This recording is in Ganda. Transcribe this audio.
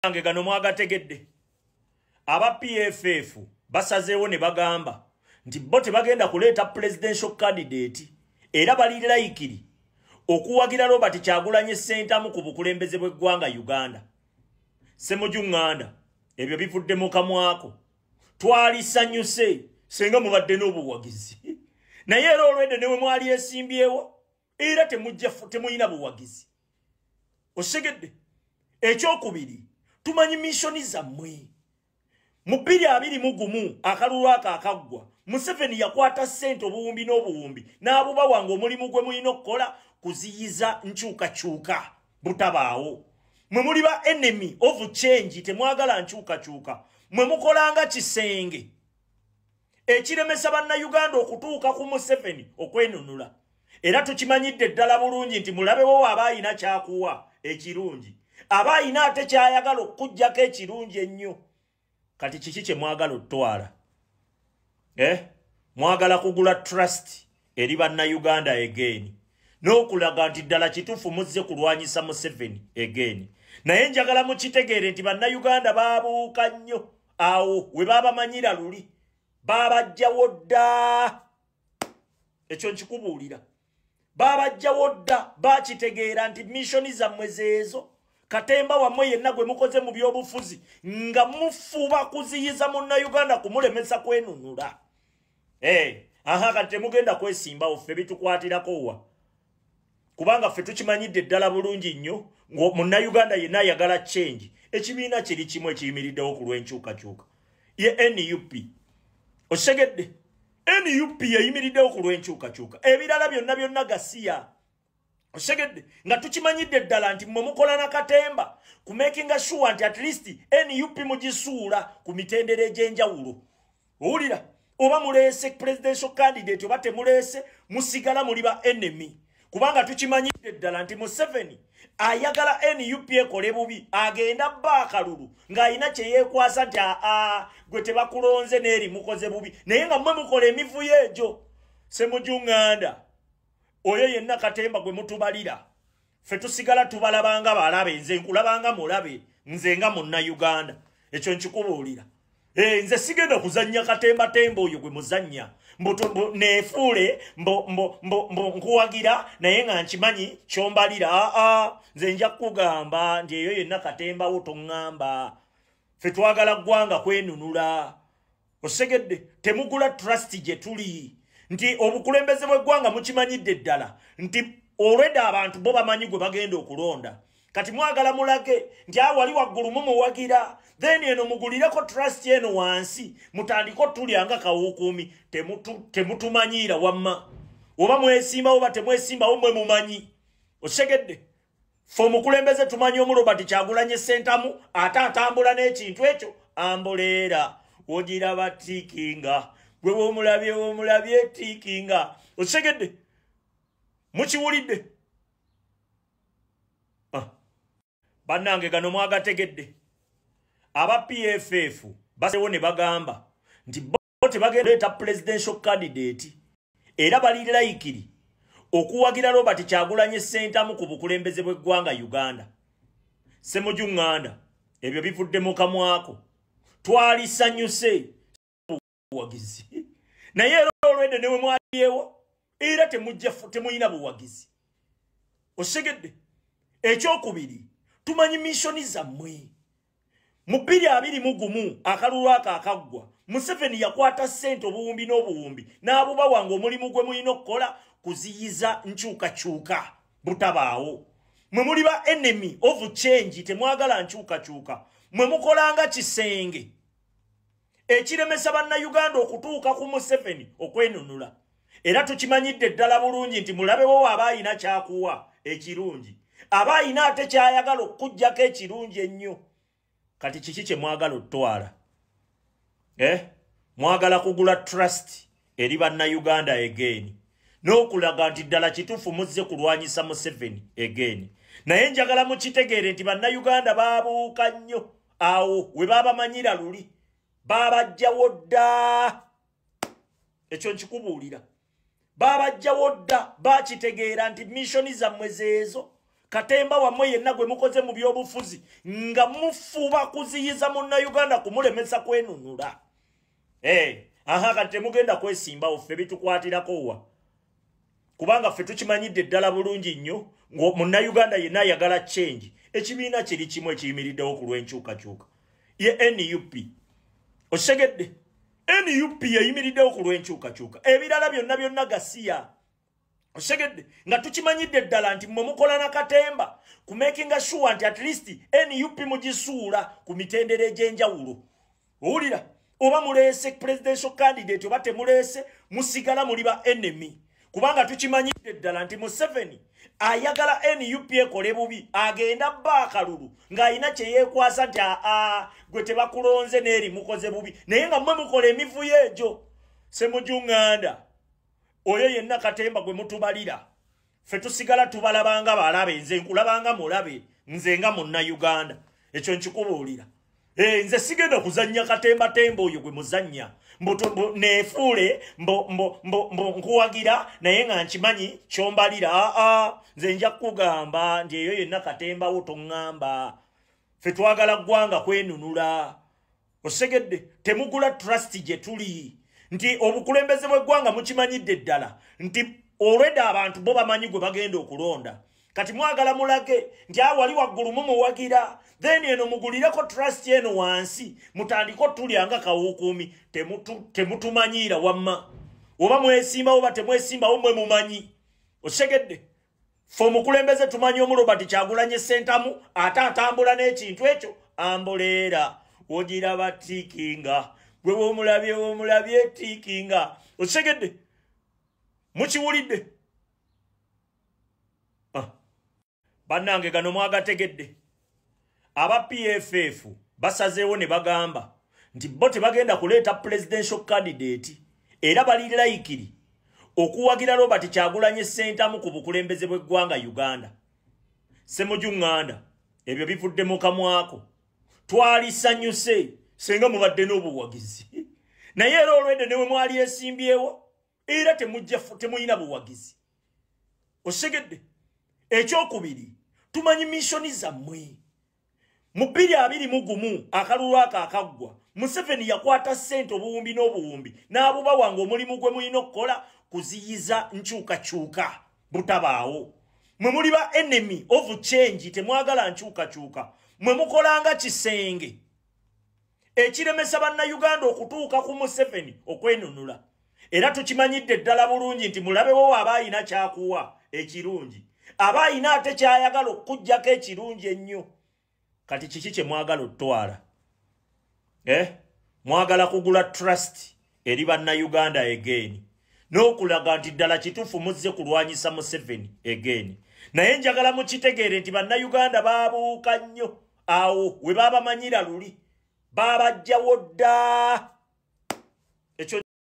Ange gano mwagategedde. Aba PFF basazeewo ne bagamba nti bo tebagenda kuleeta presidential candidate era bali laikiri okuwagira Robert Kyagulanyi Ssentamu ku bukulembeze bw'eggwanga Uganda. Ssemujunganda ebyo bivudde mu kamwako. Twalisanyuse senga mubadde n'obuwagizi. Naye era olwedde newe mwali esimbyewo era temuyina buwagizi. Osegedde ekyokubiri tumanyi missoni zammwe. Mu 2021 akalulu akaggwa Museveni yakwata ssente obuwumbi n'obuwumbi n'abuba wange omulimu gwe mulina okukola kuziyiza nkyukakyuka butabaawo. Mwe muli ba enemy of change temwagala nkyukakyuka. Mwe mukolanga kisenge ekiremesa bannayuganda okutuuka ku Museveni okwenunula. Era tukimanyidde ddala bulungi nti mulabewo aba ayina kyakuwa ekirungi. Aba ayina ate kyayagala okujjako ekirungi ennyo. Kati kiki kye mwagala otwala? Mwagala kugula trust eri bannayuganda again. N'okulaga nti ddala kituufu muzze kulwanyisa Museveni again. Naye njagala mukitegeere nti bannayuganda baabuuka nnyo awo we baabamanyira luli. Baabajjawo dda. Ekyo nkikubuulira. Baabajjawo dda bakitegeera nti missoni zammwe zeezo. Katemba wammwe yenna gwe mukoze mu byobufuzi nga mufuba kuziyiza munnayuganda kumulemesa kwenunula. Kati temugenda kwesimbawo ffe bitukwatirako wa. Kubanga ffe tukimanyidde ddala bulungi nnyo munnayuganda yenna ayagala change. Ekibiina kiri kimu ekiyimiriddewo ku lw'enkyukakyuka. Ye NUP. Osegedde. NUP yayimiriddewo ku lw'enkyukakyuka. Ebirala byonna gasiya. Osegedde nga tukimanyidde ddala nti mmwe mukola na Katemba ku making sure nti at least NUP mugisuula ku mitendera egy'enjawulo. Owulira oba muleese presidential candidate oba temuleese musigala muli ba enemy. Kubanga tukimanyidde ddala nti Museveni ayagala NUP ekole bubi agenda baakalulu ng'ayina kye yeekwasa nti gwe tebakulonze n'eri mukoze bubi naye nga mmwe mukola emivuyo egyo. Ssemujunganda oyo yenna Katemba gwe mutubalira ffe tusigala tubalabanga balabe nze nkulabanga mulabe nze nga munnayuganda. Ekyo nkikubuulira. Nze sigenda kuzannya Katemba tembo oyo gwe muzannya neefuule nkuwagira naye nga nkimanyi kyombalira. Nze nja kugamba nti eyo yenna Katemba wo toŋŋamba. Ffe twagala ggwanga kwenunula. Osegedde temugula trust gye tuli nti obukulembeze bw'eggwanga mukimanyidde ddala nti already abantu bo bamanyi gwe bagenda okulonda. Kati mwagala mulage nti wali waggulu mumuwagira then eno mugulireko trust eno wansi mutandiko tulyanga kawukuumi temutumanyiira wamma oba mwesimba oba temwesimbawo mwe mumanyi. Osegedde ffe omukulembeze tumanyi omu Robert Kyagulanyi Ssentamu ate atambula n'ekintu ekyo ambuleera wogira batikinga gwe womulabye tikinga. Osegedde mukiwulidde? Bannange gano mwagategedde. Aba PFF basewo ne bagamba nti bo tebagenda leeta presidential candidate era bali laikiri okuwagira Robert Kyagulanyi Ssentamu ku bukulembeze bw'eggwanga Uganda. Ssemujunganda ebyo bivudde mu kamwako. Twalisanyuse buwagizi. Naye era olwedde newe mwaliyewo era temuyina buwagizi. Osegedde ekyokubiri tumanyi missoni zammwe. Mu 2021 akalulu akaggwa Museveni yakwata ssente obuwumbi n'obuwumbi n'abuba wange omulimu gwe mulina okukola kuziyiza nkyukakyuka butabaawo. Mwe muli ba enemy of change temwagala nkyukakyuka. Mwe mukolanga kisenge ekiremesa bannayuganda okutuuka ku Museveni okwenunula. Era tukimanyidde ddala bulungi nti mulabewo aba ayina kyakuwa ekirungi. Aba ayina ate kyayagala okujjako ekirungi ennyo. Kati kiki kye mwagala otwala? Mwagala kugula trust eri bannayuganda again. N'okulaga nti ddala kituufu muzze kulwanyisa Museveni again. Naye njagala mukitegeere nti bannayuganda baabuuka nnyo awo we baabamanyira luli. Baabajjawo dda. Ekyo nkikubuulira. Baabajjawo dda bakitegeera nti missoni zammwe zeezo. Katemba wammwe yenna gwe mukoze mu byobufuzi nga mufuba kuziyiza munnayuganda kumulemesa kwenunula. Aha kati temugenda kwesimbawo ffe bitukwatirako wa. Kubanga ffe tukimanyidde ddala bulungi nnyo munnayuganda yenna ayagala change. Ekibiina kiri kimu ekiyimiriddewo ku lw'enkyukakyuka ye NUP. Osegedde NUP yayimiriddewo ku lw'enkyukakyuka. Ebirala byonna gasiya. Osegedde nga tukimanyidde ddala nti mmwe mukola na Katemba ku making sure nti at least NUP mugisuula ku mitendera egy'enjawulo. Owulira oba muleese presidential candidate oba temuleese musigala muli ba enemy. Kubanga tukimanyidde ddala nti Museveni ayagala NUP ekole bubi agenda baakalulu ng'ayina kye yeekwasa nti gwe tebakulonze n'eri mukoze bubi naye nga mmwe mukola emivuyo egyo. Ssemujunganda oyo yenna Katemba gwe mutubalira ffe tusigala tubalabanga balabe nze nkulabanga mulabe nze nga munnayuganda ekyo nkikubuulira. Nze sigenda kuzannya Katemba tembo oyo gwe muzannya neefuule nkuwagira naye nga nkimanyi kyombalira. Nze nja kugamba nti eyo yenna Katemba wo toŋŋamba. Ffe twagala ggwanga kwenunula. Osegedde temugula trust gye tuli nti obukulembeze bw'eggwanga mukimanyidde ddala nti already abantu bo bamanyi gwe bagenda okulonda. Kati mwagala mulage nti wali waggulu mumuwagira then eno mugulireko trust eno wansi mutandiko tulyanga kawukuumi temutumanyira wamma oba mwesimbawo oba temwesimbawo mwe mumanyi. Osegedde ffe omukulembeze tumanyi Robert Kyagulanyi Ssentamu ate atambula n'ekintu ekyo amboleera wogiraba tiikinga gwe womulabye tiikinga. Osegedde mukiwulidde bannange gano mwagategedde. Aba PFF basazeewo ne bagamba nti bo tebagenda kuleeta presidential candidate era bali laikiri okuwagira Robert Kyagulanyi Ssentamu ku bukulembeze bw'eggwanga Uganda. Ssemujunganda ebyo bivudde mu kamwako twalisanyuse senga mubadde n'obuwagizi naye era olwedde newe mwali esimbyewo era temuyina buwagizi. Osegedde ekyokubiri tumanyi missoni zammwe mu 2021 akalulu akaggwa Museveni yakwata ssente obuwumbi n'obuwumbi n'abubawa ng'omulimu gwe mulina okukola kuziyiza nkyukakyuka butabaawo. Mwe muli ba enemy of change temwagala nkyukakyuka mwe mukolanga kisenge ekiremesa bannayuganda okutuuka ku Museveni okwenunula. Era tukimanyidde ddala bulungi nti mulabewo aba ayina kyakuwa ekirungi aba ayina ate kyayagala okujjako ekirungi ennyo. Kati kiki kye mwagala otwala? Mwagala kugula trust eri bannayuganda again n'okulaga nti ddala kituufu muzze kulwanyisa Museveni again. Naye njagala mukitegeere nti bannayuganda baabuuka nnyo awo we baabamanyira luli baabajjawo dda.